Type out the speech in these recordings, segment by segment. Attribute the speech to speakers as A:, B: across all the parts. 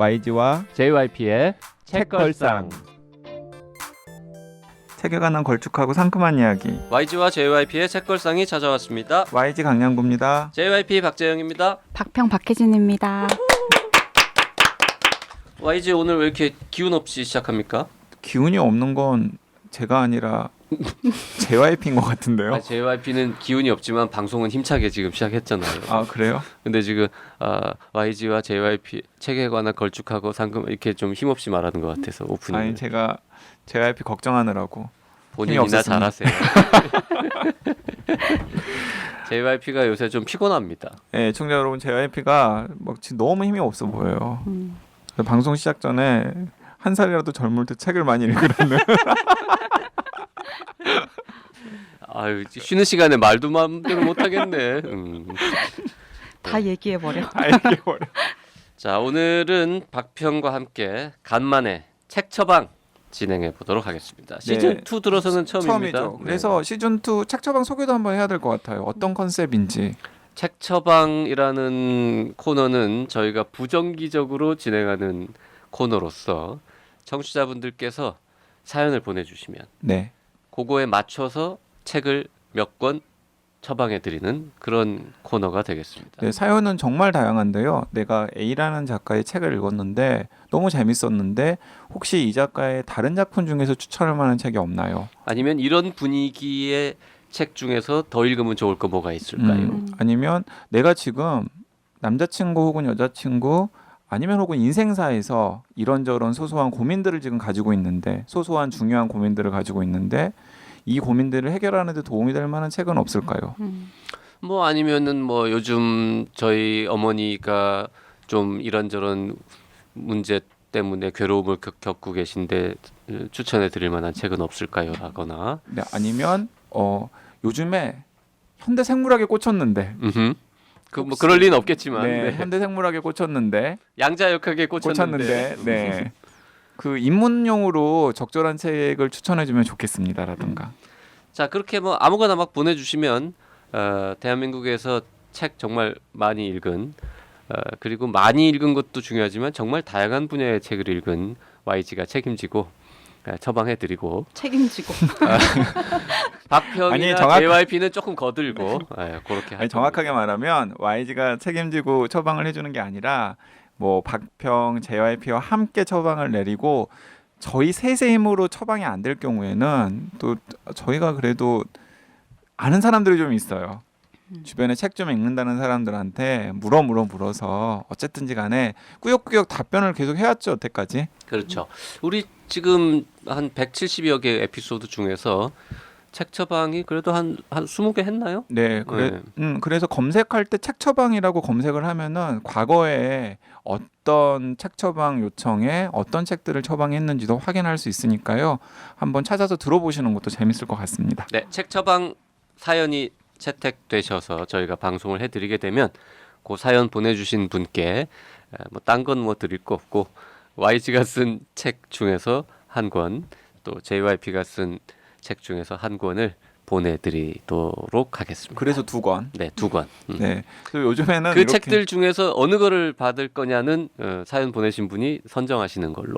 A: YG와
B: JYP의
A: 책걸상. 책에 관한 걸쭉하고 상큼한 이야기.
B: YG와 JYP의 책걸상이 찾아왔습니다.
A: YG 강량구입니다.
B: JYP 박재영입니다.
C: 박평 박혜진입니다.
B: YG 오늘 왜 이렇게 기운 없이 시작합니까?
A: 기운이 없는 건 제가 아니라 JYP인 것 같은데요.
B: JYP는 기운이 없지만 방송은 힘차게 지금 시작했잖아요.
A: 아 그래요?
B: 근데 지금 YG와 JYP 책에 관한 걸쭉하고 상큼 이렇게 좀 힘없이 말하는 것 같아서 오프닝.
A: 아니 제가 JYP 걱정하느라고
B: 본인이나 잘하세요. JYP가 요새 좀 피곤합니다.
A: 네, 청자 여러분, JYP가 막 지금 너무 힘이 없어 보여요. 방송 시작 전에 한 살이라도 젊을 때 책을 많이 읽으라는.
B: 아유, 쉬는 시간에 말도 마음대로 못 하겠네.
C: 다 얘기해버려.
A: 알게버려.
B: 자, 오늘은 박평과 함께 간만에 책 처방 진행해 보도록 하겠습니다. 시즌 2 들어서는 처음입니다.
A: 처음이죠. 그래서 시즌 2 책 처방 소개도 한번 해야 될 것 같아요. 어떤 컨셉인지.
B: 책 처방이라는 코너는 저희가 부정기적으로 진행하는 코너로서 청취자분들께서 사연을 보내주시면
A: 네.
B: 그거에 맞춰서 책을 몇 권 처방해드리는 그런 코너가 되겠습니다.
A: 네, 사연은 정말 다양한데요. 내가 A라는 작가의 책을 읽었는데 너무 재밌었는데 혹시 이 작가의 다른 작품 중에서 추천할 만한 책이 없나요?
B: 아니면 이런 분위기의 책 중에서 더 읽으면 좋을 거 뭐가 있을까요?
A: 아니면 내가 지금 남자친구 혹은 여자친구 아니면 혹은 인생사에서 이런저런 소소한 고민들을 지금 가지고 있는데, 소소한 중요한 고민들을 가지고 있는데 이 고민들을 해결하는 데 도움이 될 만한 책은 없을까요?
B: 뭐 아니면은 뭐 요즘 저희 어머니가 좀 이런저런 문제 때문에 괴로움을 겪고 계신데 추천해 드릴 만한 책은 없을까요? 라거나.
A: 네, 아니면 요즘에 현대생물학에 꽂혔는데
B: 그 뭐 그럴 리는 없겠지만
A: 네,
B: 네.
A: 현대생물학에 꽂혔는데
B: 양자역학에 꽂혔는데
A: 네. 그 입문용으로 적절한 책을 추천해주면 좋겠습니다라든가.
B: 자, 그렇게 뭐 아무거나 막 보내주시면 대한민국에서 책 정말 많이 읽은 그리고 많이 읽은 것도 중요하지만 정말 다양한 분야의 책을 읽은 YG가 책임지고 처방해드리고
C: 책임지고.
B: 박평이나 JYP는 조금 거들고 그렇게.
A: 아니, 정확하게 말하면 YG가 책임지고 처방을 해주는 게 아니라 뭐 박평, JYP와 함께 처방을 내리고 저희 셋의 힘으로 처방이 안 될 경우에는 또 저희가 그래도 아는 사람들이 좀 있어요. 주변에 책 좀 읽는다는 사람들한테 물어서 어쨌든지 간에 꾸역꾸역 답변을 계속 해왔죠, 여태까지.
B: 그렇죠. 우리 지금 한 170여 개 에피소드 중에서 책 처방이 그래도 한 20개 했나요?
A: 네, 그래서 검색할 때 책 처방이라고 검색을 하면은 과거에 어떤 책 처방 요청에 어떤 책들을 처방했는지도 확인할 수 있으니까요. 한번 찾아서 들어보시는 것도 재밌을 것 같습니다.
B: 네, 책 처방 사연이 채택되셔서 저희가 방송을 해드리게 되면 그 사연 보내주신 분께 뭐 딴 건 뭐 드릴 거 없고 YG가 쓴 책 중에서 한 권, 또 JYP가 쓴 책 중에서 한 권을 보내드리도록 하겠습니다.
A: 그래서 2권.
B: 네, 2권.
A: 네. 그리고 요즘에는
B: 그
A: 이렇게
B: 책들 중에서 어느 거를 받을 거냐는 사연 보내신 분이 선정하시는 걸로.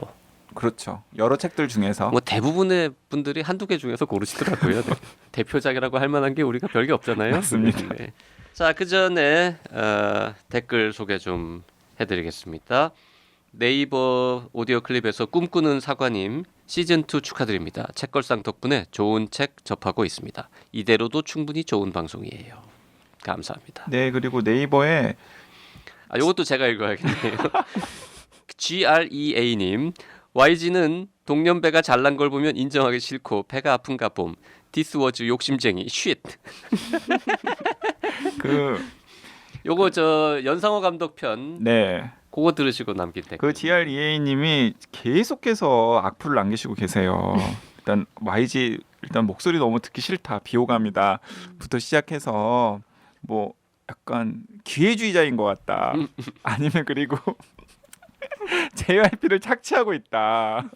A: 그렇죠. 여러 책들 중에서
B: 뭐 대부분의 분들이 한두 개 중에서 고르시더라고요. 네. 대표작이라고 할 만한 게 우리가 별게 없잖아요.
A: 맞습니다.
B: 네. 자, 그 전에 댓글 소개 좀 해드리겠습니다. 네이버 오디오 클립에서 꿈꾸는 사과님, 시즌2 축하드립니다. 책걸상 덕분에 좋은 책 접하고 있습니다. 이대로도 충분히 좋은 방송이에요. 감사합니다.
A: 네, 그리고 네이버에
B: 요것도 제가 읽어야겠네요. GREA님, YG는 동년배가 잘난 걸 보면 인정하기 싫고 배가 아픈가 봄. 디스워즈 욕심쟁이 쉿. 요거 저 연상호 감독 편
A: 네.
B: 그거 들으시고 남긴 댓글.
A: 그 GREA님이 계속해서 악플을 남기시고 계세요. 일단 YG 일단 목소리 너무 듣기 싫다, 비호감이다부터 시작해서 뭐 약간 기회주의자인 것 같다. 아니면 그리고 JYP를 착취하고 있다.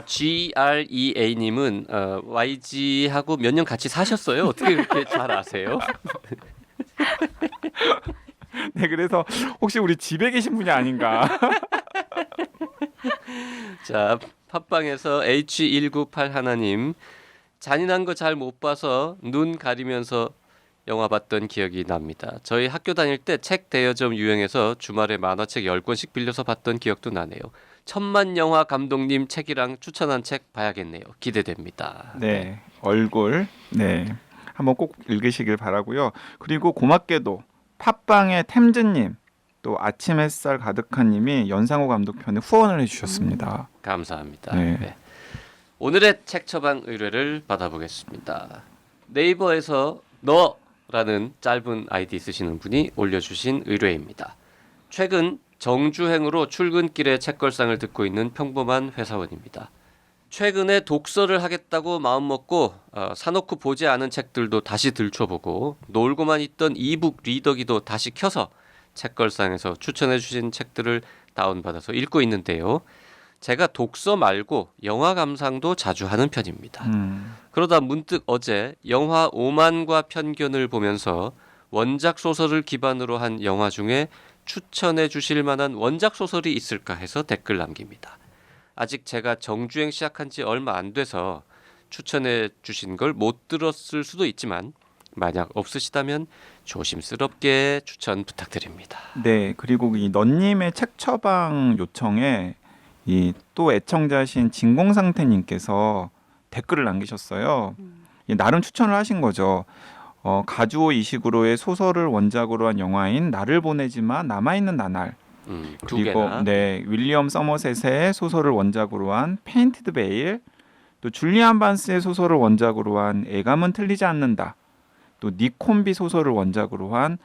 B: GREA님은 YG하고 몇 년 같이 사셨어요? 어떻게 그렇게 잘 아세요?
A: 네, 그래서 혹시 우리 집에 계신 분이 아닌가?
B: 자, 팟빵에서 H198 하나님 잔인한 거 잘 못 봐서 눈 가리면서 영화 봤던 기억이 납니다. 저희 학교 다닐 때 책 대여점 유행해서 주말에 만화책 10권씩 빌려서 봤던 기억도 나네요. 천만 영화 감독님 책이랑 추천한 책 봐야겠네요. 기대됩니다.
A: 네, 얼굴. 네, 한번 꼭 읽으시길 바라고요. 그리고 고맙게도 팟빵의 템즈님 또 아침 햇살 가득한님이 연상호 감독 편에 후원을 해주셨습니다.
B: 감사합니다.
A: 네.
B: 네. 오늘의 책 처방 의뢰를 받아보겠습니다. 네이버에서 너라는 짧은 아이디 쓰시는 분이 올려주신 의뢰입니다. 최근 정주행으로 출근길에 책걸상을 듣고 있는 평범한 회사원입니다. 최근에 독서를 하겠다고 마음먹고 사놓고 보지 않은 책들도 다시 들춰보고 놀고만 있던 이북 리더기도 다시 켜서 책걸상에서 추천해 주신 책들을 다운받아서 읽고 있는데요. 제가 독서 말고 영화 감상도 자주 하는 편입니다. 그러다 문득 어제 영화 오만과 편견을 보면서 원작 소설을 기반으로 한 영화 중에 추천해 주실 만한 원작 소설이 있을까 해서 댓글 남깁니다. 아직 제가 정주행 시작한 지 얼마 안 돼서 추천해 주신 걸 못 들었을 수도 있지만 만약 없으시다면 조심스럽게 추천 부탁드립니다.
A: 네, 그리고 이 너님의 책 처방 요청에 이 또 애청자신 진공상태님께서 댓글을 남기셨어요. 나름 추천을 하신 거죠. 가주오 이식으로의 소설을 원작으로 한 영화인 나를 보내지마 남아있는 나날
B: 두
A: 그리고
B: 개나.
A: 네 윌리엄 서머셋의 소설을 원작으로 한 페인티드 베일 또 줄리안 반스의 소설을 원작으로 한 애감은 틀리지 않는다 또 닉 콤비 소설을 원작으로 한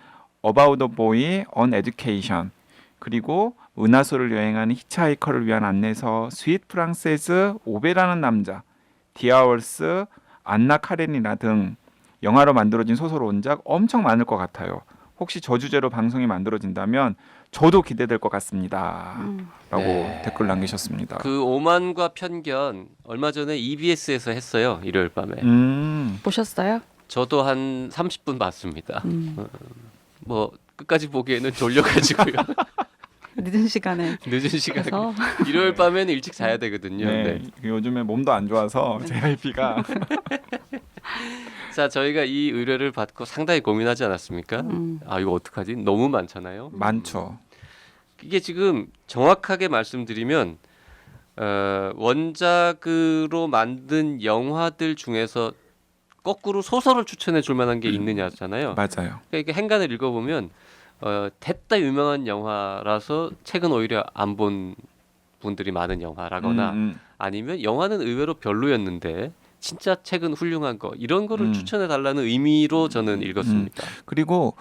A: About a Boy on Education 그리고 은하수를 여행하는 히치하이커를 위한 안내서 스윗 프랑세즈 오베라는 남자 디아월스 안나 카레니나 등 영화로 만들어진 소설 원작 엄청 많을 것 같아요. 혹시 저 주제로 방송이 만들어진다면 저도 기대될 것 같습니다. 라고
B: 네.
A: 댓글 남기셨습니다.
B: 그 오만과 편견 얼마 전에 EBS에서 했어요. 일요일 밤에.
C: 보셨어요?
B: 저도 한 30분 봤습니다. 뭐 끝까지 보기에는 졸려가지고요.
C: 늦은 시간에
B: 늦은 시간에
C: 그래서
B: 일요일 밤에는 일찍 자야 되거든요.
A: 네,
B: 네.
A: 요즘에 몸도 안 좋아서 JYP가
B: 자, 저희가 이 의뢰를 받고 상당히 고민하지 않았습니까? 아, 이거 어떡하지? 너무 많잖아요.
A: 많죠.
B: 이게 지금 정확하게 말씀드리면 원작으로 만든 영화들 중에서 거꾸로 소설을 추천해 줄 만한 게 있느냐잖아요.
A: 맞아요.
B: 그러니까 이게 행간을 읽어보면 됐다 유명한 영화라서 책은 오히려 안 본 분들이 많은 영화라거나 아니면 영화는 의외로 별로였는데 진짜 책은 훌륭한 거 이런 거를 추천해 달라는 의미로 저는 읽었습니다.
A: 그리고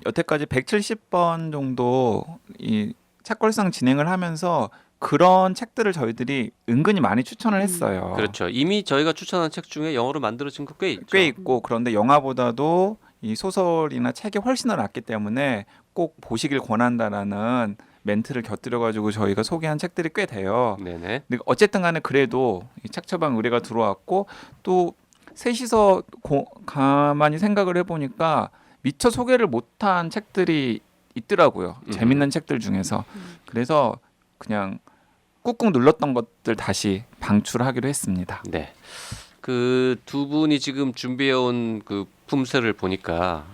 A: 여태까지 170번 정도 이 책걸상 진행을 하면서 그런 책들을 저희들이 은근히 많이 추천을 했어요.
B: 그렇죠. 이미 저희가 추천한 책 중에 영어로 만들어진 거 꽤 있죠.
A: 꽤 있고 그런데 영화보다도 이 소설이나 책이 훨씬 더 낫기 때문에 꼭 보시길 권한다라는 멘트를 곁들여가지고 저희가 소개한 책들이 꽤 돼요.
B: 네네.
A: 근데 어쨌든 간에 그래도 이 책 처방 의뢰가 들어왔고 또 셋이서 가만히 생각을 해보니까 미처 소개를 못한 책들이 있더라고요. 재밌는 책들 중에서. 그래서 그냥 꾹꾹 눌렀던 것들 다시 방출하기로 했습니다.
B: 네. 그 두 분이 지금 준비해온 그 품새를 보니까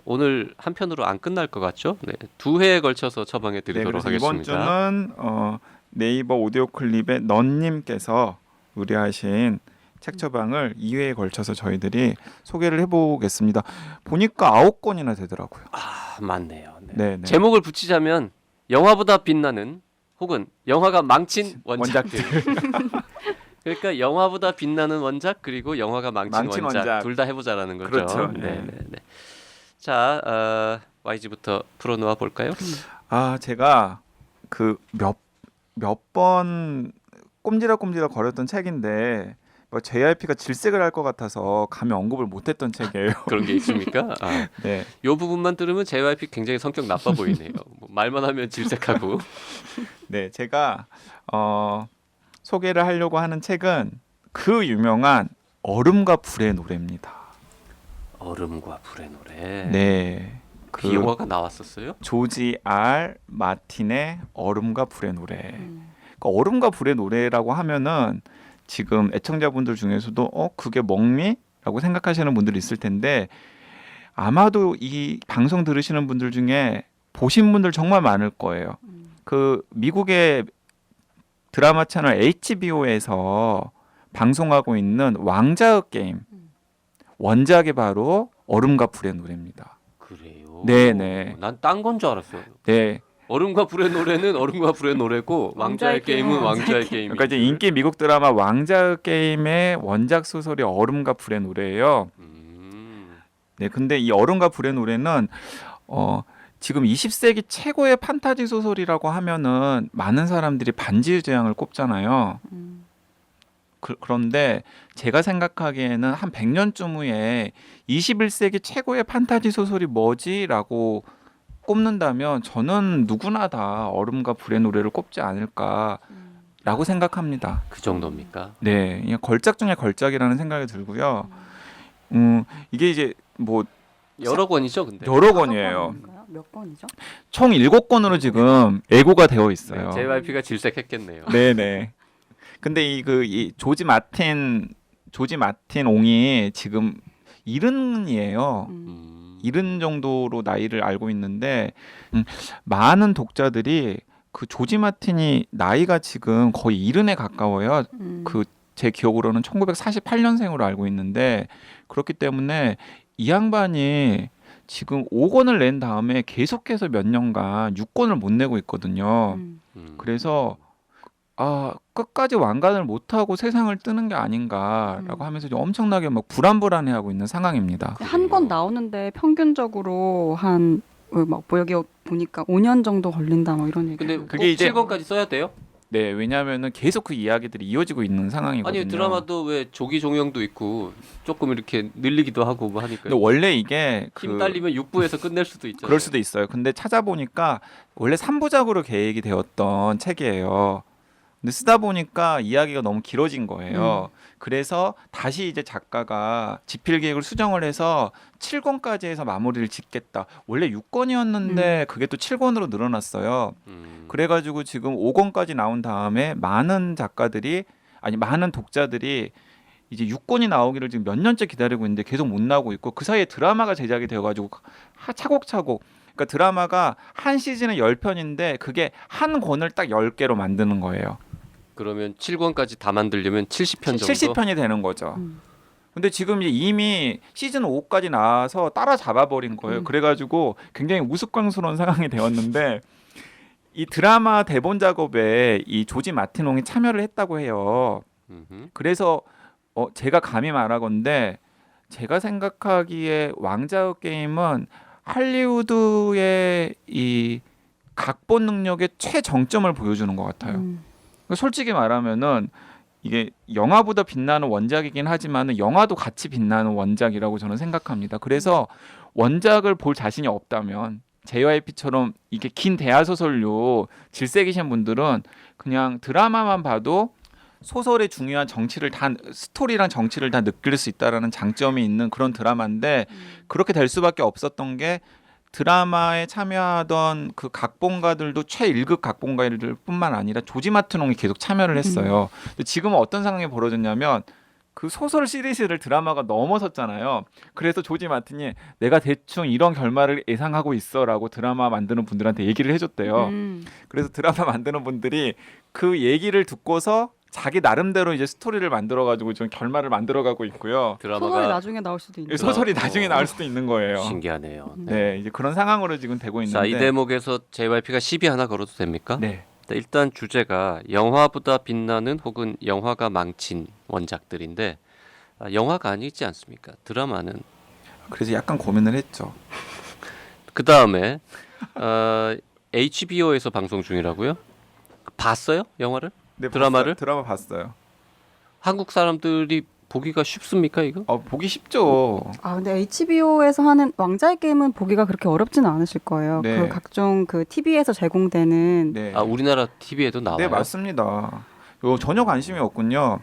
B: 오늘 한 편으로 안 끝날 것 같죠? 네. 두 회에 걸쳐서 처방해 드리도록
A: 그래서 이번
B: 하겠습니다.
A: 주는 네이버 오디오 클립의 넌님께서 의뢰하신 책 처방을 2회에 걸쳐서 저희들이 소개를 해보겠습니다. 보니까 9권이나 되더라고요.
B: 아, 맞네요. 네.
A: 네.
B: 제목을 붙이자면 영화보다 빛나는 혹은 영화가 망친 원작들. 그러니까 영화보다 빛나는 원작 그리고 영화가 망친 원작 둘 다 해보자라는 거죠.
A: 그렇죠.
B: 네. 자, YG부터 풀어놓아 볼까요?
A: 제가 그 몇 번 꼼지락꼼지락 거렸던 책인데 뭐 JYP가 질색을 할 것 같아서 감히 언급을 못했던 책이에요.
B: 그런 게 있습니까?
A: 네.
B: 이 부분만 들으면 JYP 굉장히 성격 나빠 보이네요. 뭐 말만 하면 질색하고.
A: 네, 제가 소개를 하려고 하는 책은 그 유명한 얼음과 불의 노래입니다.
B: 얼음과 불의 노래.
A: 네.
B: 그 영화가 나왔었어요?
A: 조지 R 마틴의 얼음과 불의 노래. 그 얼음과 불의 노래라고 하면은 지금 애청자분들 중에서도 그게 먹니?라고 생각하시는 분들이 있을 텐데 아마도 이 방송 들으시는 분들 중에 보신 분들 정말 많을 거예요. 그 미국의 드라마 채널 HBO에서 방송하고 있는 왕자의 게임 원작이 바로 얼음과 불의 노래입니다.
B: 그래요.
A: 네네.
B: 난 딴 건 줄 알았어요.
A: 네.
B: 얼음과 불의 노래는 얼음과 불의 노래고 왕자의 게임은 왕자의 게임.
A: 그러니까 이제 인기 미국 드라마 왕자의 게임의 원작 소설이 얼음과 불의 노래예요. 네, 근데 이 얼음과 불의 노래는 지금 20세기 최고의 판타지 소설이라고 하면은 많은 사람들이 반지의 제왕을 꼽잖아요. 그런데 제가 생각하기에는 한 100년쯤 후에 21세기 최고의 판타지 소설이 뭐지라고 꼽는다면 저는 누구나 다 얼음과 불의 노래를 꼽지 않을까라고 생각합니다.
B: 그 정도입니까?
A: 네, 그냥 걸작 중에 걸작이라는 생각이 들고요. 이게 이제 뭐
B: 여러 권이죠, 근데.
A: 여러 권이에요.
C: 몇 권이죠?
A: 총 7권으로 지금 예고가 되어 있어요.
B: 네, JYP가 질색했겠네요.
A: 네네. 근데 이 조지 마틴 옹이 지금 70이에요. 70 정도로 나이를 알고 있는데 많은 독자들이 그 조지 마틴이 나이가 지금 거의 70에 가까워요. 그 제 기억으로는 1948년생으로 알고 있는데 그렇기 때문에 이 양반이 지금 5권을 낸 다음에 계속해서 몇 년간 6권을 못 내고 있거든요. 그래서 끝까지 완간을 못하고 세상을 뜨는 게 아닌가라고 하면서 좀 엄청나게 막 불안불안해하고 있는 상황입니다.
C: 한 권 나오는데 평균적으로 한 여기 보니까 5년 정도 걸린다 뭐 이런 얘기.
B: 근데 꼭
A: 그게 이제
B: 7권까지 써야 돼요?
A: 네, 왜냐하면은 계속 그 이야기들이 이어지고 있는 상황이거든요.
B: 아니 드라마도 왜 조기 종영도 있고 조금 이렇게 늘리기도 하고 뭐 하니까.
A: 근데 원래 이게
B: 힘 딸리면 6부에서 끝낼 수도 있잖아요.
A: 그럴 수도 있어요. 근데 찾아보니까 원래 3부작으로 계획이 되었던 책이에요. 근데 쓰다 보니까 이야기가 너무 길어진 거예요. 그래서 다시 이제 작가가 집필 계획을 수정을 해서 7권까지 해서 마무리를 짓겠다. 원래 6권이었는데 그게 또 7권으로 늘어났어요. 그래가지고 지금 5권까지 나온 다음에 많은 독자들이 이제 6권이 나오기를 지금 몇 년째 기다리고 있는데 계속 못 나오고 있고 그 사이에 드라마가 제작이 되어가지고 차곡차곡 그러니까 드라마가 한 시즌에 10편인데 그게 한 권을 딱 10개로 만드는 거예요.
B: 그러면 7권까지 다 만들려면 70편 정도?
A: 70편이 되는 거죠. 근데 지금 이미 시즌 5까지 나와서 따라잡아 버린 거예요. 그래가지고 굉장히 우스꽝스러운 상황이 되었는데 이 드라마 대본 작업에 이 조지 마틴옹이 참여를 했다고 해요. 그래서 제가 감히 말하건데 제가 생각하기에 왕자의 게임은 할리우드의 이 각본 능력의 최정점을 보여주는 것 같아요. 솔직히 말하면은 이게 영화보다 빛나는 원작이긴 하지만 영화도 같이 빛나는 원작이라고 저는 생각합니다. 그래서 원작을 볼 자신이 없다면 JYP처럼 이게 긴 대하소설류 질색이신 분들은 그냥 드라마만 봐도 소설의 중요한 스토리랑 정치를 다 느낄 수 있다라는 장점이 있는 그런 드라마인데 그렇게 될 수밖에 없었던 게 드라마에 참여하던 그 각본가들도 최1급 각본가들 뿐만 아니라 조지 마틴옹이 계속 참여를 했어요. 근데 지금은 어떤 상황이 벌어졌냐면 그 소설 시리즈를 드라마가 넘어섰잖아요. 그래서 조지 마틴이 내가 대충 이런 결말을 예상하고 있어라고 드라마 만드는 분들한테 얘기를 해줬대요. 그래서 드라마 만드는 분들이 그 얘기를 듣고서 자기 나름대로 이제 스토리를 만들어가지고 좀 결말을 만들어가고 있고요.
C: 소설이 나중에 나올 수도 있는.
A: 소설이 나중에 나올 수도 있는 거예요.
B: 신기하네요.
A: 네, 이제 그런 상황으로 지금 되고 있는데.
B: 자, 이 대목에서 JYP가 시비 하나 걸어도 됩니까?
A: 네.
B: 일단 주제가 영화보다 빛나는 혹은 영화가 망친 원작들인데 영화가 아니지 않습니까? 드라마는.
A: 그래서 약간 고민을 했죠.
B: 그 다음에 HBO에서 방송 중이라고요? 봤어요? 영화를?
A: 네,
B: 드라마를?
A: 드라마 봤어요.
B: 한국 사람들이 보기가 쉽습니까 이거?
A: 보기 쉽죠.
C: 근데 HBO에서 하는 왕자의 게임은 보기가 그렇게 어렵지는 않으실 거예요.
A: 네.
C: 그 각종 그 TV에서 제공되는.
A: 네.
B: 우리나라 TV에도 나와요?
A: 네, 맞습니다. 전혀 관심이 없군요.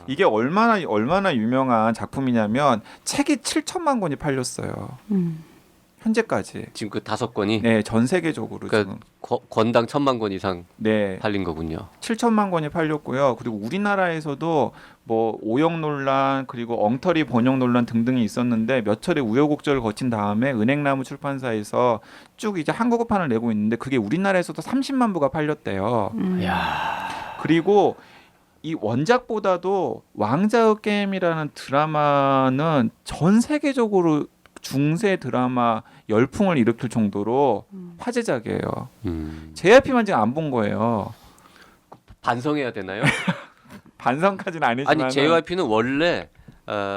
A: 이게 얼마나 유명한 작품이냐면 책이 7천만 권이 팔렸어요. 현재까지.
B: 지금 그 5권이
A: 네, 전 세계적으로
B: 그러니까
A: 지금
B: 권당 1,000만 권 이상
A: 네,
B: 팔린 거군요.
A: 7천만 권이 팔렸고요. 그리고 우리나라에서도 뭐 오역 논란 그리고 엉터리 번역 논란 등등이 있었는데 몇 차례 우여곡절을 거친 다음에 은행나무 출판사에서 쭉 이제 한국어판을 내고 있는데 그게 우리나라에서도 30만 부가 팔렸대요.
B: 야.
A: 그리고 이 원작보다도 왕자의 게임이라는 드라마는 전 세계적으로 중세 드라마 열풍을 일으킬 정도로 화제작이에요. JYP만 지금 안 본 거예요.
B: 반성해야 되나요?
A: 반성까지는 아니지만
B: 아니 JYP는 원래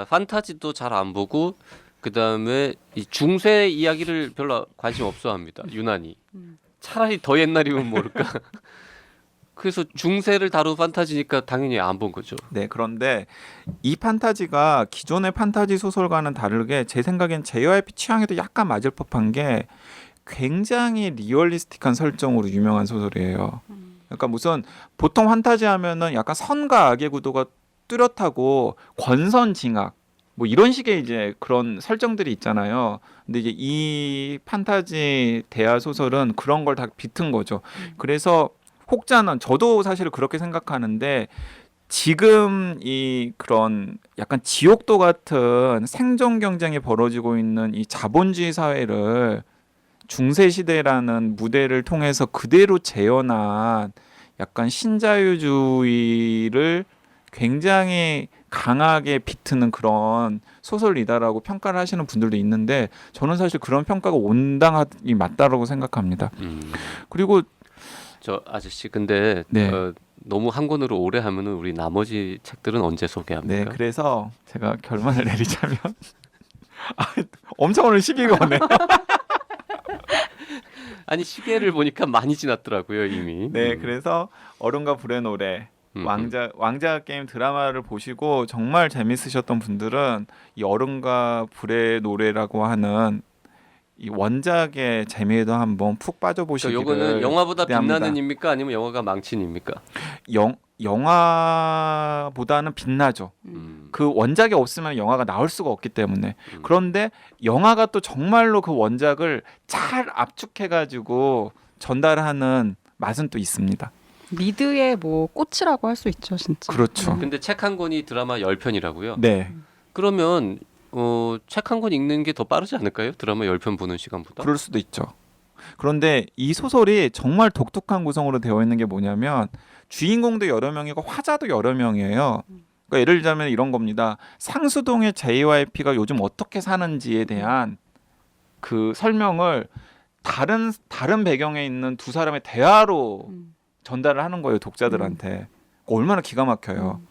B: 판타지도 잘 안 보고 그 다음에 이 중세 이야기를 별로 관심 없어합니다. 유난히. 차라리 더 옛날이면 모를까. 그래서 중세를 다룬 판타지니까 당연히 안 본 거죠.
A: 네, 그런데 이 판타지가 기존의 판타지 소설과는 다르게 제 생각엔 JYP 취향에도 약간 맞을 법한 게 굉장히 리얼리스틱한 설정으로 유명한 소설이에요. 그러니까 무슨 보통 판타지 하면은 약간 선과 악의 구도가 뚜렷하고 권선징악 뭐 이런 식의 이제 그런 설정들이 있잖아요. 근데 이제 이 판타지 대하 소설은 그런 걸 다 비튼 거죠. 그래서 혹자는 저도 사실 그렇게 생각하는데 지금 이 그런 약간 지옥도 같은 생존 경쟁이 벌어지고 있는 이 자본주의 사회를 중세 시대라는 무대를 통해서 그대로 재현한 약간 신자유주의를 굉장히 강하게 비트는 그런 소설이다라고 평가를 하시는 분들도 있는데 저는 사실 그런 평가가 온당하기 맞다라고 생각합니다. 그리고
B: 저 아저씨 근데
A: 네.
B: 너무 한 권으로 오래 하면은 우리 나머지 책들은 언제 소개합니까?
A: 네, 그래서 제가 결론을 내리자면 엄청 오늘 시기가 오네.
B: 아니 시계를 보니까 많이 지났더라고요 이미.
A: 네, 그래서 얼음과 불의 노래 왕자 게임 드라마를 보시고 정말 재밌으셨던 분들은 이 얼음과 불의 노래라고 하는 이 원작의 재미에도 한번 푹 빠져보시기를
B: 요거는 영화보다
A: 기대합니다.
B: 빛나는입니까 아니면 영화가 망친입니까?
A: 영화보다는 빛나죠. 그 원작이 없으면 영화가 나올 수가 없기 때문에. 그런데 영화가 또 정말로 그 원작을 잘 압축해가지고 전달하는 맛은 또 있습니다.
C: 미드의 뭐 꽃이라고 할 수 있죠, 진짜.
A: 그렇죠.
B: 근데 책 한 권이 드라마 10편이라고요?
A: 네,
B: 그러면 책 한 권 읽는 게 더 빠르지 않을까요? 드라마 10편 보는 시간보다?
A: 그럴 수도 있죠. 그런데 이 소설이 정말 독특한 구성으로 되어 있는 게 뭐냐면 주인공도 여러 명이고 화자도 여러 명이에요. 그러니까 예를 들자면 이런 겁니다. 상수동의 JYP가 요즘 어떻게 사는지에 대한 그 설명을 다른 배경에 있는 두 사람의 대화로 전달을 하는 거예요, 독자들한테. 얼마나 기가 막혀요.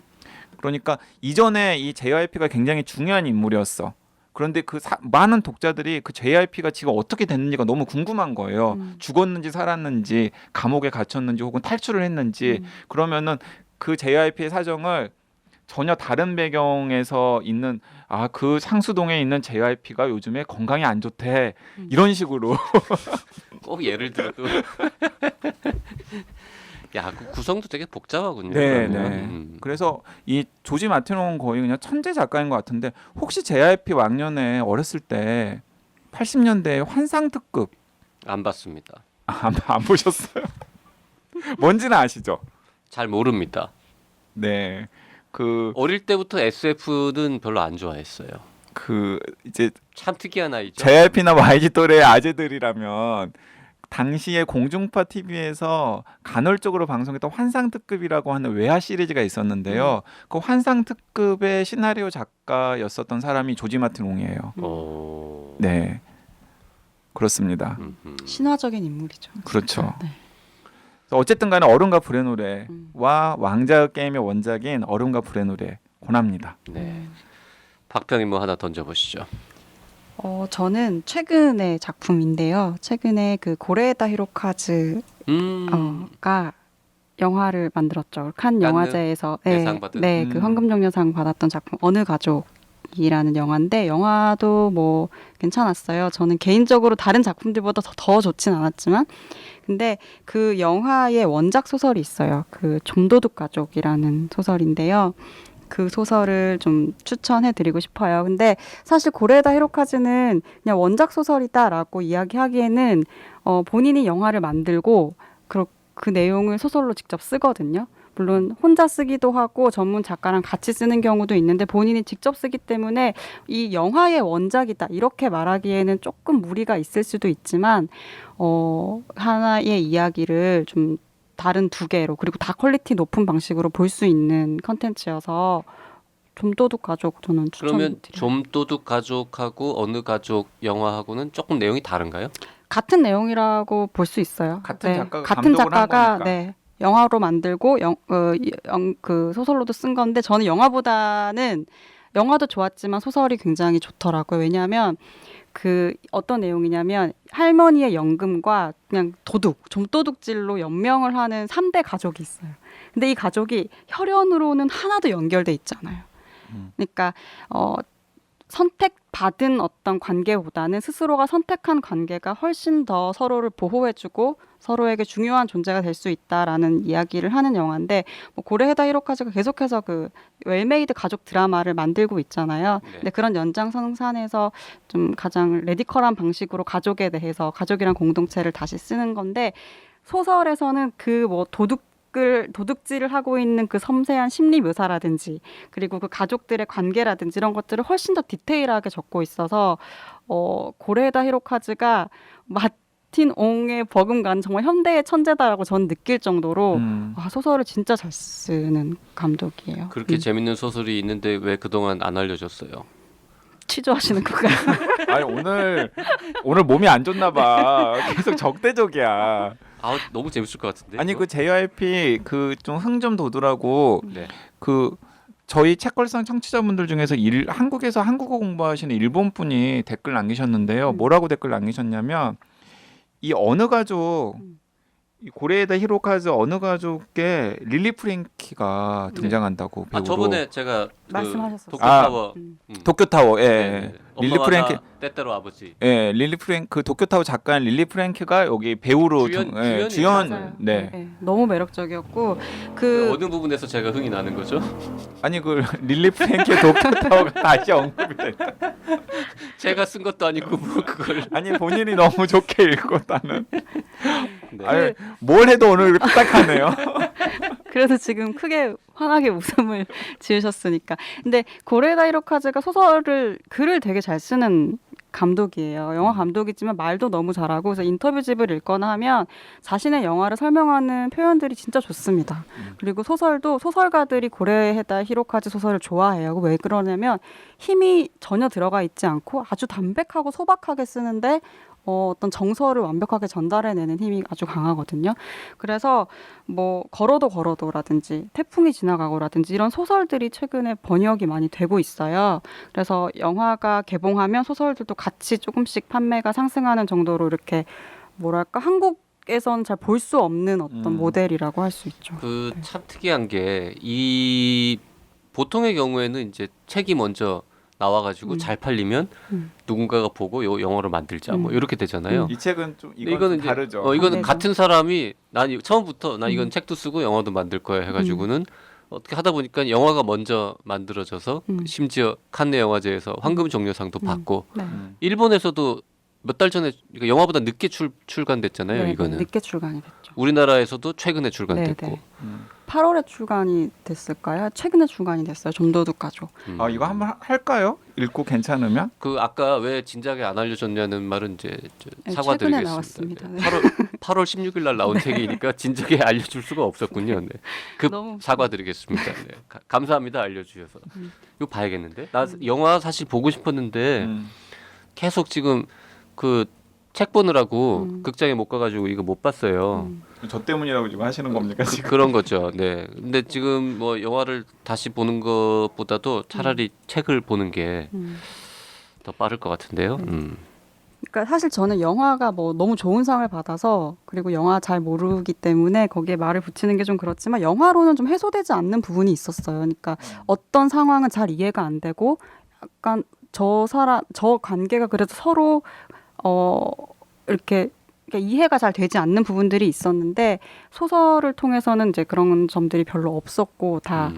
A: 그러니까 이전에 이 JYP가 굉장히 중요한 인물이었어. 그런데 그 많은 독자들이 그 JYP가 지금 어떻게 됐는지가 너무 궁금한 거예요. 죽었는지 살았는지 감옥에 갇혔는지 혹은 탈출을 했는지. 그러면은 그 JYP의 사정을 전혀 다른 배경에서 있는 그 상수동에 있는 JYP가 요즘에 건강이 안 좋대. 이런 식으로.
B: 꼭 예를 들어도 야, 그 구성도 되게 복잡하군요.
A: 네,
B: 그러면.
A: 네. 그래서 이 조지 마티노는 거의 그냥 천재 작가인 것 같은데 혹시 JYP 왕년에 어렸을 때 80년대 환상 특급
B: 안 봤습니다.
A: 안 보셨어요? 뭔지는 아시죠?
B: 잘 모릅니다.
A: 네,
B: 어릴 때부터 SF는 별로 안 좋아했어요.
A: 이제
B: 참 특이한 아이죠.
A: JYP나 YG 또래의 아재들이라면 당시에 공중파 TV에서 간헐적으로 방송했던 환상특급이라고 하는 외화 시리즈가 있었는데요. 그 환상특급의 시나리오 작가였었던 사람이 조지 마틴 옹이에요. 네, 그렇습니다.
C: 신화적인 인물이죠.
A: 그렇죠.
C: 네.
A: 어쨌든 간에 얼음과 불의 노래와 왕자의 게임의 원작인 얼음과 불의 노래 권합니다.
B: 네. 박평이 뭐 하나 던져보시죠.
C: 저는 최근의 작품인데요. 최근에 그 고레에다 히로카즈가 영화를 만들었죠. 칸 영화제에서
B: 대상 받은.
C: 네, 그 황금종려상 받았던 작품 어느 가족이라는 영화인데 영화도 뭐 괜찮았어요. 저는 개인적으로 다른 작품들보다 더 좋진 않았지만 근데 그 영화의 원작 소설이 있어요. 그 좀도둑 가족이라는 소설인데요. 그 소설을 좀 추천해드리고 싶어요. 근데 사실 고레에다 히로카즈는 그냥 원작 소설이다라고 이야기하기에는 본인이 영화를 만들고 그 내용을 소설로 직접 쓰거든요. 물론 혼자 쓰기도 하고 전문 작가랑 같이 쓰는 경우도 있는데 본인이 직접 쓰기 때문에 이 영화의 원작이다 이렇게 말하기에는 조금 무리가 있을 수도 있지만 하나의 이야기를 좀 다른 두 개로 그리고 다 퀄리티 높은 방식으로 볼 수 있는 컨텐츠여서 좀도둑 가족 저는
B: 그러면
C: 추천드려요.
B: 좀도둑 가족하고 어느 가족 영화하고는 조금 내용이 다른가요?
C: 같은 내용이라고 볼 수 있어요.
A: 같은 작가가
C: 같은
A: 감독을 한
C: 작가가
A: 거니까.
C: 네, 영화로 만들고 그 소설로도 쓴 건데 저는 영화보다는 영화도 좋았지만 소설이 굉장히 좋더라고요. 왜냐하면 그 어떤 내용이냐면 할머니의 연금과 그냥 좀도둑질로 연명을 하는 3대 가족이 있어요. 근데 이 가족이 혈연으로는 하나도 연결돼 있지 않아요. 그러니까 선택받은 어떤 관계보다는 스스로가 선택한 관계가 훨씬 더 서로를 보호해주고 서로에게 중요한 존재가 될 수 있다라는 이야기를 하는 영화인데 뭐 고레헤다 히로카즈가 계속해서 그 웰메이드 가족 드라마를 만들고 있잖아요.
B: 네.
C: 근데 그런 연장선상에서 좀 가장 레디컬한 방식으로 가족에 대해서 가족이란 공동체를 다시 쓰는 건데 소설에서는 그 뭐 도둑질을 하고 있는 그 섬세한 심리 묘사라든지 그리고 그 가족들의 관계라든지 이런 것들을 훨씬 더 디테일하게 적고 있어서 고레에다 히로카즈가 마틴 옹의 버금가는 정말 현대의 천재다라고 저는 느낄 정도로 소설을 진짜 잘 쓰는 감독이에요.
B: 그렇게 재밌는 소설이 있는데 왜 그동안 안 알려줬어요?
C: 취조하시는 건가요?
A: 아니 오늘 몸이 안 좋나 봐. 계속 적대적이야.
B: 아 너무 재밌을 것 같은데.
A: 아니
B: 이거?
A: 그 JYP 그 좀 흥 좀 돋으라고
B: 네.
A: 그 저희 책걸상 청취자분들 중에서 한국에서 한국어 공부하시는 일본 분이 댓글 남기셨는데요. 뭐라고 댓글 남기셨냐면 이 어느 가족 이 고레에다 히로카즈 어느 가족에 릴리 프랭키가 등장한다고 배우로.
B: 아 저번에 제가
C: 말씀하셨었어요.
B: 도쿄타워
A: 도쿄타워 예.
B: 네.
A: 릴리
B: 엄마가
A: 프랭키
B: 나 때때로 아버지.
A: 예, 릴리 프랭크 도쿄타워 작가인 릴리 프랭크가 여기 배우로
B: 주연이에요?
A: 주연
C: 맞아요.
A: 네.
C: 너무 매력적이었고
B: 그 어느 부분에서 제가 흥이 나는 거죠?
A: 아니 그 릴리 프랭크의 도쿄타워가 다시 언급이 됐다.
B: 제가 쓴 것도 아니고 뭐 그걸.
A: 아니 본인이 너무 좋게 읽었다는.
B: 네.
A: 아니, 뭘 해도 오늘 딱하네요.
C: 그래서 지금 크게 환하게 웃음을 지으셨으니까. 근데 고레에다 히로카즈가 글을 되게 잘 쓰는 감독이에요. 영화 감독이지만 말도 너무 잘하고 그래서 인터뷰집을 읽거나 하면 자신의 영화를 설명하는 표현들이 진짜 좋습니다. 그리고 소설가들이 고레에다 히로카즈 소설을 좋아해요. 왜 그러냐면 힘이 전혀 들어가 있지 않고 아주 담백하고 소박하게 쓰는데 어떤 정서를 완벽하게 전달해내는 힘이 아주 강하거든요. 그래서 뭐 걸어도라든지 태풍이 지나가고라든지 이런 소설들이 최근에 번역이 많이 되고 있어요. 그래서 영화가 개봉하면 소설들도 같이 조금씩 판매가 상승하는 정도로 이렇게 뭐랄까 한국에선 잘 볼 수 없는 어떤 모델이라고 할 수 있죠.
B: 그 참 특이한 게 이 보통의 경우에는 이제 책이 먼저 나와가지고 잘 팔리면 누군가가 보고 요 영화로 만들자 뭐 이렇게 되잖아요.
A: 이 책은 좀
B: 이거는
A: 이건
B: 이제
A: 다르죠.
B: 이거는
C: 다르죠.
B: 같은 사람이 처음부터 나 이건 책도 쓰고 영화도 만들 거야 해가지고는 어떻게 하다 보니까 영화가 먼저 만들어져서 심지어 칸네 영화제에서 황금 종려상도 받고
C: 네.
B: 일본에서도 몇 달 전에 그러니까 영화보다 늦게 출간됐잖아요.
C: 네,
B: 이거는
C: 늦게 출간이 됐죠.
B: 우리나라에서도 최근에 출간됐고.
C: 네, 네. 8월에 출간이 됐을까요? 최근에 출간이 됐어요. 좀도둑 가족.
A: 아 이거 한번 할까요? 읽고 괜찮으면?
B: 그 아까 왜 진작에 안 알려줬냐는 말은 이제
C: 네,
B: 사과드리겠습니다.
C: 최근에 나왔습니다. 네.
B: 8월 16일 날 나온 책이니까 진작에 알려줄 수가 없었군요. 네. 급
C: 너무
B: 사과드리겠습니다. 네. 감사합니다 알려주셔서. 이거 봐야겠는데. 나 영화 사실 보고 싶었는데 계속 지금 그 책 보느라고 극장에 못 가가지고 이거 못 봤어요.
A: 저 때문이라고 지금 하시는 겁니까 지금?
B: 그런 거죠. 네. 근데 지금 뭐 영화를 다시 보는 것보다도 차라리 책을 보는 게 더 빠를 것 같은데요.
C: 그러니까 사실 저는 영화가 뭐 너무 좋은 상을 받아서 그리고 영화 잘 모르기 때문에 거기에 말을 붙이는 게 좀 그렇지만 영화로는 좀 해소되지 않는 부분이 있었어요. 그러니까 어떤 상황은 잘 이해가 안 되고 약간 저 관계가 그래도 서로 이렇게 그러니까 이해가 잘 되지 않는 부분들이 있었는데 소설을 통해서는 이제 그런 점들이 별로 없었고 다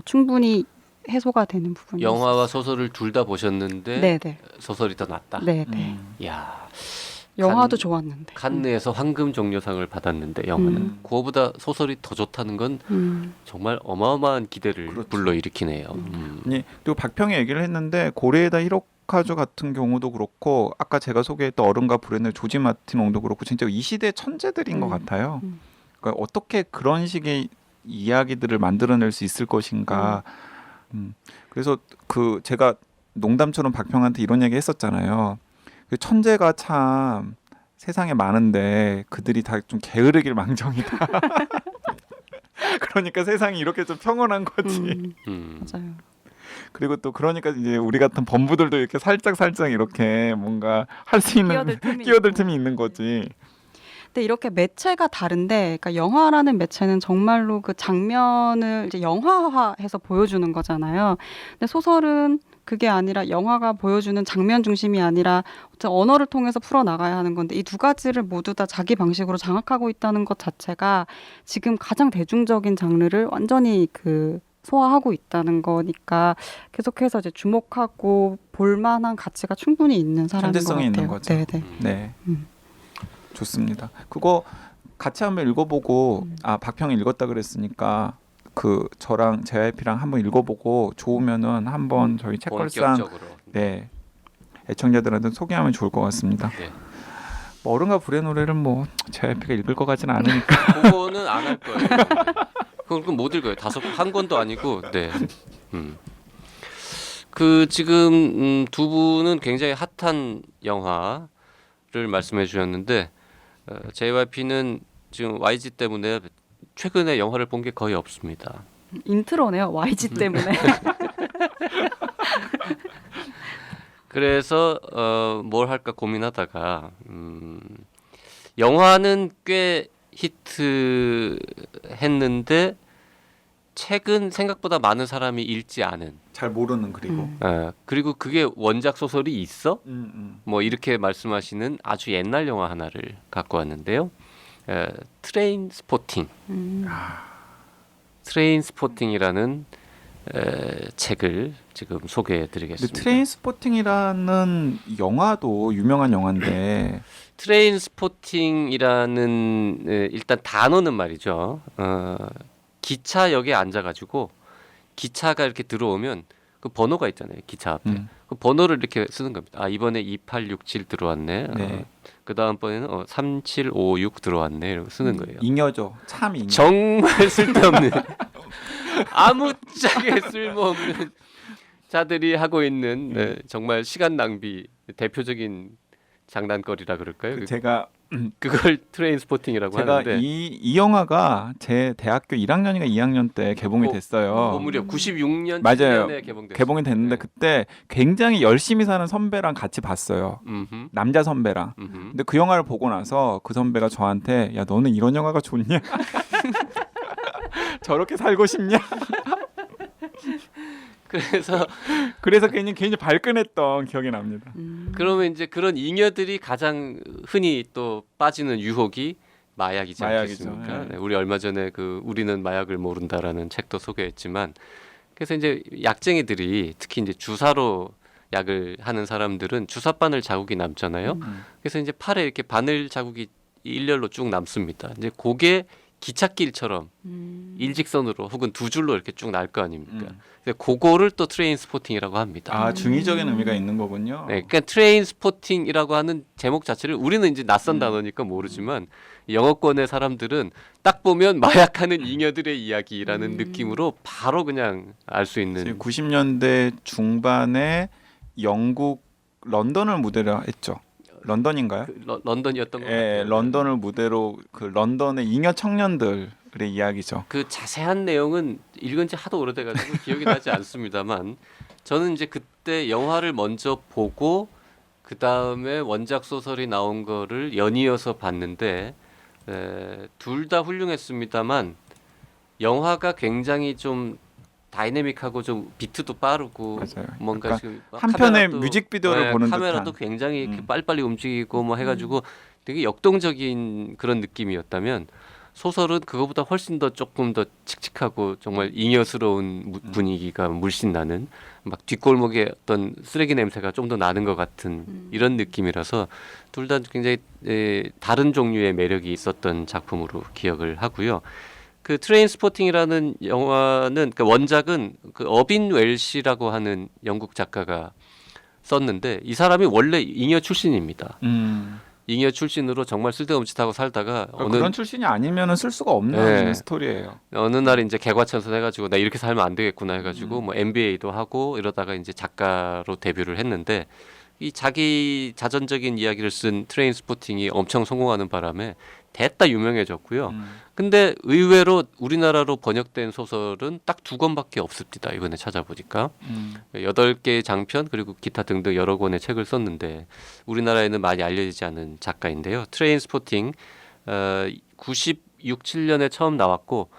C: 충분히 해소가 되는 부분이
B: 영화와 소설을 둘 다 보셨는데
C: 네네
B: 소설이 더 낫다.
C: 네네
B: 야,
C: 영화도
B: 칸-
C: 좋았는데
B: 칸느에서 황금 종려상을 받았는데 영화는 그거보다 소설이 더 좋다는 건 정말 어마어마한 기대를
A: 그렇죠.
B: 불러일으키네요.
A: 아니, 그리고 박평이 얘기를 했는데 고레에다 히로카즈 같은 경우도 그렇고 아까 제가 소개했던 어른과 불행의 조지 마틴 옹도 그렇고 진짜 이 시대 천재들인 것 같아요. 그러니까 어떻게 그런 식의 이야기들을 만들어낼 수 있을 것인가. 그래서 그 제가 농담처럼 박평한테 이런 얘기 했었잖아요. 그 천재가 참 세상에 많은데 그들이 다 좀 게으르길 망정이다. 그러니까 세상이 이렇게 좀 평온한 거지.
C: 맞아요.
A: 그리고 또 그러니까 이제 우리 같은 범부들도 이렇게 살짝 이렇게 뭔가 할 수 있는 끼어들 틈이 있는 거지.
C: 근데 이렇게 매체가 다른데, 그러니까 영화라는 매체는 정말로 그 장면을 이제 영화화해서 보여주는 거잖아요. 근데 소설은 그게 아니라 영화가 보여주는 장면 중심이 아니라 어쨌든 언어를 통해서 풀어 나가야 하는 건데 이 두 가지를 모두 다 자기 방식으로 장악하고 있다는 것 자체가 지금 가장 대중적인 장르를 완전히 그 소화하고 있다는 거니까 계속해서 이제 주목하고 볼만한 가치가 충분히 있는 사람인 것
A: 천재성이
C: 같아요.
A: 있는 거죠.
C: 네네.
A: 네. 좋습니다. 그거 같이 한번 읽어보고 박평이 읽었다 그랬으니까 그 저랑 JYP랑 한번 읽어보고 좋으면은 한번 저희 책걸상
B: 본격적으로.
A: 네 애청자들한테 소개하면 좋을 것 같습니다.
B: 네.
A: 뭐 어른과 불의 노래를 뭐 JYP가 읽을 것 같지는 않으니까.
B: 그거는 안 할 거예요. 그건 못 읽어요. 한 권도 아니고. 네. 그 지금 두 분은 굉장히 핫한 영화를 말씀해 주셨는데 JYP는 지금 YG 때문에 최근에 영화를 본 게 거의 없습니다.
C: 인트로네요. YG 때문에.
B: 그래서 뭘 할까 고민하다가 영화는 꽤 히트했는데 책은 생각보다 많은 사람이 읽지 않은.
A: 잘 모르는 그리고.
B: 그리고 그게 원작 소설이 있어? 뭐 이렇게 말씀하시는 아주 옛날 영화 하나를 갖고 왔는데요. 트레인 스포팅. 트레인 스포팅이라는 책을 지금 소개해드리겠습니다.
A: 근데 트레인 스포팅이라는 영화도 유명한 영화인데
B: 트레인 스포팅이라는 일단 단어는 말이죠. 기차역에 앉아가지고 기차가 이렇게 들어오면 그 번호가 있잖아요. 기차 앞에. 그 번호를 이렇게 쓰는 겁니다. 아 이번에 2867 들어왔네.
A: 네.
B: 그 다음번에는 3756 들어왔네. 이러고 쓰는 거예요.
A: 잉여죠. 참 잉여.
B: 정말 쓸데없는 아무짝에 쓸모없는 자들이 하고 있는 정말 시간 낭비 대표적인 장난거리라 그럴까요?
A: 제가
B: 그걸 트레인 스포팅이라고
A: 제가
B: 하는데
A: 이 영화가 제 대학교 1학년인가 2학년 때 개봉이 됐어요.
B: 무려 96년
A: 맞아요.
B: 7년에 개봉됐어요.
A: 개봉이 됐는데
B: 네.
A: 그때 굉장히 열심히 사는 선배랑 같이 봤어요.
B: 음흠,
A: 남자 선배랑.
B: 음흠.
A: 근데 그 영화를 보고 나서 그 선배가 저한테 야 너는 이런 영화가 좋냐? 저렇게 살고 싶냐? 그래서 괜히 발끈했던 기억이 납니다.
B: 그러면 이제 그런 잉여들이 가장 흔히 또 빠지는 유혹이 마약이지
A: 마약이죠.
B: 않겠습니까?
A: 네.
B: 네, 우리 얼마 전에 그 우리는 마약을 모른다라는 책도 소개했지만 그래서 이제 약쟁이들이 특히 이제 주사로 약을 하는 사람들은 주사바늘 자국이 남잖아요. 그래서 이제 팔에 이렇게 바늘 자국이 일렬로 쭉 남습니다. 이제 그게 기찻길처럼 일직선으로 혹은 두 줄로 이렇게 쭉 날 거 아닙니까? 근데 그거를 또 트레인 스포팅이라고 합니다.
A: 아 중의적인 의미가 있는 거군요.
B: 네, 그러니까 트레인 스포팅이라고 하는 제목 자체를 우리는 이제 낯선 단어니까 모르지만 영어권의 사람들은 딱 보면 마약하는 잉여들의 이야기라는 느낌으로 바로 그냥 알 수 있는
A: 90년대 중반에 영국 런던을 무대로 했죠. 런던인가요?
B: 런던이었던 것
A: 예,
B: 같아요.
A: 런던을 무대로 그 런던의 잉여 청년들의 이야기죠.
B: 그 자세한 내용은 읽은 지 하도 오래돼가지고 기억이 나지 않습니다만 저는 이제 그때 영화를 먼저 보고 그 다음에 원작 소설이 나온 거를 연이어서 봤는데 둘 다 훌륭했습니다만 영화가 굉장히 좀 다이내믹하고 좀 비트도 빠르고
A: 맞아요.
B: 뭔가
A: 약간
B: 지금
A: 한편의
B: 카메라도-
A: 뮤직비디오를 보는
B: 카메라도
A: 듯한.
B: 굉장히 이렇게 빨리빨리 움직이고 뭐 해가지고 되게 역동적인 그런 느낌이었다면 소설은 그거보다 훨씬 더 조금 더 칙칙하고 정말 잉여스러운 분위기가 물씬 나는 막 뒷골목에 어떤 쓰레기 냄새가 좀 더 나는 것 같은 이런 느낌이라서 둘 다 굉장히 다른 종류의 매력이 있었던 작품으로 기억을 하고요. 그 트레인스포팅이라는 영화는 그 원작은 그 어빈 웰시라고 하는 영국 작가가 썼는데 이 사람이 원래 잉여 출신입니다. 잉여 출신으로 정말 쓸데없이하고 살다가
A: 그런 출신이 아니면은 쓸 수가 없는
B: 네.
A: 스토리예요.
B: 어느 날 이제 개과천선해가지고 나 이렇게 살면 안 되겠구나 해가지고 뭐 MBA도 하고 이러다가 이제 작가로 데뷔를 했는데 이 자기 자전적인 이야기를 쓴 트레인스포팅이 엄청 성공하는 바람에 대따 유명해졌고요. 근데 의외로 우리나라로 번역된 소설은 딱 2권밖에 없습니다. 이번에 찾아보니까 8개의 장편 그리고 기타 등등 여러 권의 책을 썼는데 우리나라에는 많이 알려지지 않은 작가인데요. 트레인스포팅 96, 7년에 처음 나왔고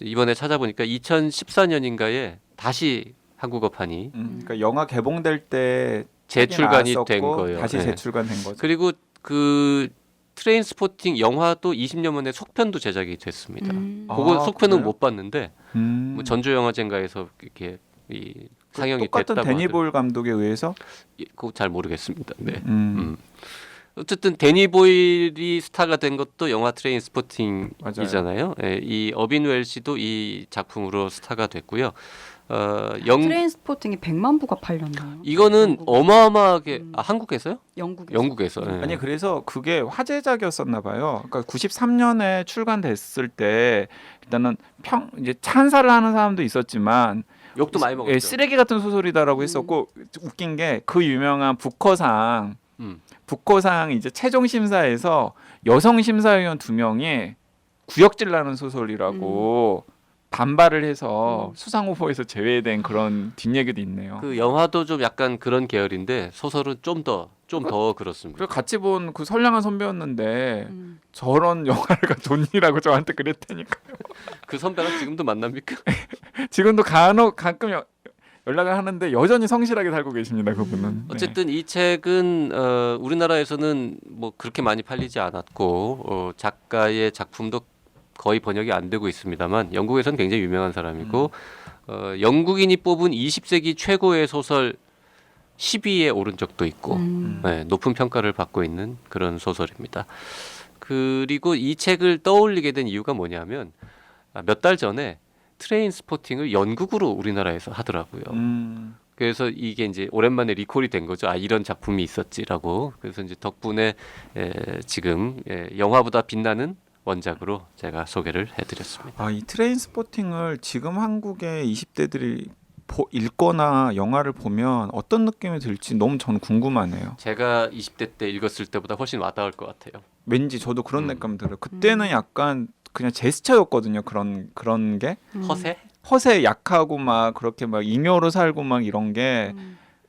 B: 이번에 찾아보니까 2014년인가에 다시 한국어판이
A: 그러니까 영화 개봉될 때
B: 재출간이
A: 나왔었고,
B: 된 거예요.
A: 다시
B: 네.
A: 재출간된 거죠.
B: 그리고 그 트레인스포팅 영화도 20년 만에 속편도 제작이 됐습니다. 그거
A: 아,
B: 속편은
A: 그래요?
B: 못 봤는데 뭐 전주영화제인가에서 이렇게 이 상영이
A: 똑같은
B: 됐다고
A: 데니
B: 하더라고요.
A: 보일 감독에 의해서
B: 그거 잘 모르겠습니다. 네. 어쨌든 데니 보일이 스타가 된 것도 영화 트레인스포팅이잖아요. 예, 이 어빈 웰시도 이 작품으로 스타가 됐고요.
C: 트레인스포팅이 100만 부가 팔렸나요?
B: 이거는
C: 영국.
B: 어마어마하게 영국에서?
C: 영국에서.
B: 영국에서. 예.
A: 아니 그래서 그게 화제작이었었나 봐요. 그러니까 93년에 출간됐을 때 일단은 이제 찬사를 하는 사람도 있었지만
B: 욕도 많이 먹었죠.
A: 쓰레기 같은 소설이다라고 했었고 웃긴 게 그 유명한 북커상 이제 최종 심사에서 여성 심사위원 2명이 구역질 나는 소설이라고 반발을 해서 수상 후보에서 제외된 그런 뒷얘기도 있네요.
B: 그 영화도 좀 약간 그런 계열인데 소설은 좀 더 그렇습니다.
A: 그리고 같이 본 그 선량한 선배였는데 저런 영화가 좋니라고 저한테 그랬다니까요.
B: 그 선배랑 지금도 만납니까?
A: 지금도 가끔 연락을 하는데 여전히 성실하게 살고 계십니다. 그분은. 네.
B: 어쨌든 이 책은 우리나라에서는 뭐 그렇게 많이 팔리지 않았고 작가의 작품도 거의 번역이 안 되고 있습니다만 영국에서는 굉장히 유명한 사람이고 영국인이 뽑은 20세기 최고의 소설 10위에 오른 적도 있고 네, 높은 평가를 받고 있는 그런 소설입니다. 그리고 이 책을 떠올리게 된 이유가 뭐냐면 몇 달 전에 트레인스포팅을 연극으로 우리나라에서 하더라고요. 그래서 이게 이제 오랜만에 리콜이 된 거죠. 아 이런 작품이 있었지라고. 그래서 이제 덕분에 지금 영화보다 빛나는 원작으로 제가 소개를 해드렸습니다.
A: 아, 이 트레인스포팅을 지금 한국의 20대들이 읽거나 영화를 보면 어떤 느낌이 들지 너무 저는 궁금하네요.
B: 제가 20대 때 읽었을 때보다 훨씬 와닿을 것 같아요.
A: 왠지 저도 그런 느낌 들어요. 그때는 약간 그냥 제스처였거든요. 그런 게 허세 약하고 막 그렇게 막 잉여로 살고 막 이런 게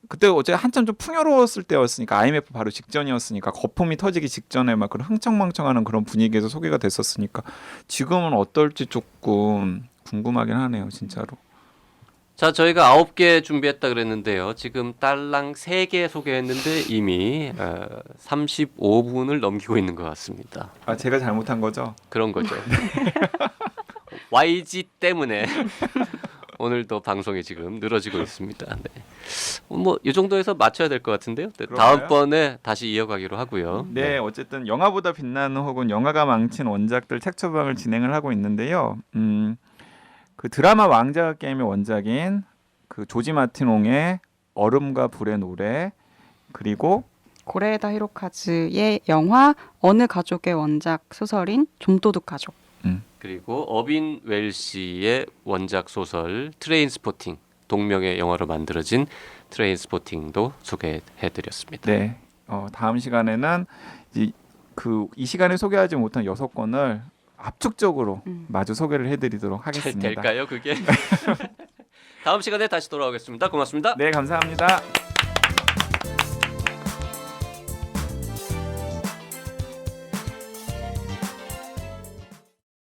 A: 그때 어제 한참 좀 풍요로웠을 때였으니까 IMF 바로 직전이었으니까 거품이 터지기 직전에 막 그런 흥청망청하는 그런 분위기에서 소개가 됐었으니까 지금은 어떨지 조금 궁금하긴 하네요, 진짜로.
B: 자, 저희가 9개 준비했다 그랬는데요. 지금 딸랑 3개 소개했는데 이미 35분을 넘기고 있는 것 같습니다.
A: 아, 제가 잘못한 거죠?
B: 그런 거죠. YG 때문에 오늘도 방송이 지금 늘어지고 있습니다. 네. 뭐 이 정도에서 맞춰야 될 것 같은데요. 네, 다음번에 다시 이어가기로 하고요.
A: 네, 어쨌든 영화보다 빛나는 혹은 영화가 망친 원작들 책 처방을 진행을 하고 있는데요. 그 드라마 왕좌 게임의 원작인 그 조지 마틴옹의 얼음과 불의 노래 그리고
C: 고레에다 히로카즈의 영화 어느 가족의 원작 소설인 좀도둑 가족.
B: 그리고 어빈 웰시의 원작 소설 트레인스포팅 동명의 영화로 만들어진 트레인스포팅도 소개해드렸습니다.
A: 네, 다음 시간에는 이 시간에 소개하지 못한 6권을 압축적으로 마주 소개를 해드리도록
B: 잘
A: 하겠습니다.
B: 될까요, 그게? 다음 시간에 다시 돌아오겠습니다. 고맙습니다.
A: 네, 감사합니다.